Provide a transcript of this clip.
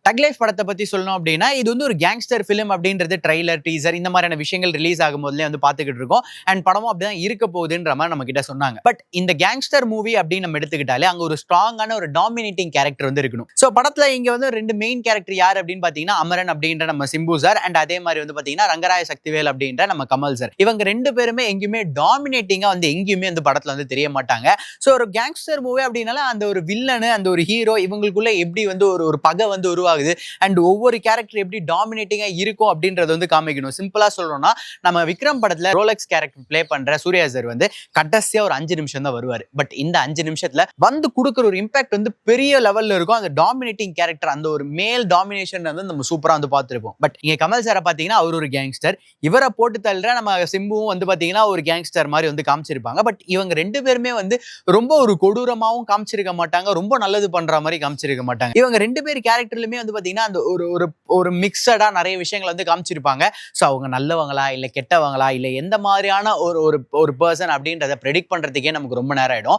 தக் லைஃப் படத்தை பத்தி சொல்லணும் அப்படின்னா இது வந்து ஒரு கேங்ஸ்டர் ஃபிலிம் அப்படின்றது ட்ரைலர் டீசர் இந்த மாதிரியான விஷயங்கள் ரிலீஸ் ஆகும் போதுலேயே வந்து பார்த்துக்கிட்டு இருக்கோம். அண்ட் படமும் அப்படிதான் இருக்க போகுதுன்ற மாதிரி நம்ம கிட்ட சொன்னாங்க. பட் இந்த கேங்ஸ்டர் மூவி அப்படின்னு நம்ம எடுத்துக்கிட்டாலே அங்க ஒரு ஸ்ட்ராங்கான ஒரு டாமினேட்டிங் கேரக்டர் வந்து இருக்கணும். ஸோ படத்துல இங்க வந்து ரெண்டு மெயின் கேரக்டர் யார் அப்படின்னு பாத்தீங்கன்னா அமரன் அப்படின்ற நம்ம சிம்பு சார் அண்ட் அதே மாதிரி வந்து பாத்தீங்கன்னா ரங்கராய சக்திவேல் அப்படின்ற நம்ம கமல் சார். இவங்க ரெண்டு பேருமே எங்கேயுமே டாமினேட்டிங்கா வந்து எங்கேயுமே வந்து படத்துல வந்து தெரிய மாட்டாங்க. ஸோ ஒரு கேங்ஸ்டர் மூவி அப்படின்னால அந்த ஒரு வில்லனு அந்த ஒரு ஹீரோ இவங்களுக்குள்ள எப்படி வந்து ஒரு பகை வந்து உருவாகுது அண்ட் ஒவ்வொரு கேரக்டர் எப்படி டாமினேட்டிங்கா இருக்கும் அப்படின்றது வந்து காமிக்கணும். சிம்பிளா சொல்லணும்னா நம்ம விக்ரம் படத்துல ரோலக்ஸ் கேரக்டர் பிளே பண்ற சூர்யா சார் வந்து கடைசியா ஒரு 5 நிமிஷம் தான் வருவாரு. பட் இந்த 5 நிமிஷத்துல வந்து கொடுக்குற ஒரு இம்பாக்ட் வந்து பெரிய லெவல்ல இருக்கும். அந்த டாமினேட்டிங் கேரக்டர் அந்த ஒரு மேல் டாமினேஷன் வந்து நம்ம சூப்பரா வந்து பார்த்திருப்போம். பட் இங்க கமல் சாரை பாத்தீங்கன்னா அவர் ஒரு கேங்ஸ்டர், இவரை போட்டு தள்ளுற நம்ம சிம்புவும் வந்து பாத்தீங்கன்னா ஒரு கேங்ஸ்டர் மாதிரி வந்து காமிச்சிருப்பாங்க. பட் இவங்க ரெண்டு பேருமே வந்து ரொம்ப ஒரு கொடூரமாவும் காமிச்சிருக்க மாட்டாங்க, ரொம்ப நல்லது பண்ற மாதிரி காமிச்சிருக்க மாட்டாங்க. இவங்க ரெண்டு பேர் கேரக்டர்லயுமே வந்து பாத்தீங்கன்னா அந்த ஒரு மிக்சடா நிறைய விஷயங்கள் வந்து காமிச்சிருப்பாங்க. ஸோ அவங்க நல்லவங்களா இல்ல கெட்டவங்களா இல்ல எந்த மாதிரியான ஒரு பர்சன் அப்படின்றத ப்ரெடிக்ட் பண்றதுக்கே நமக்கு ரொம்ப நேரம் ஆயிடும்.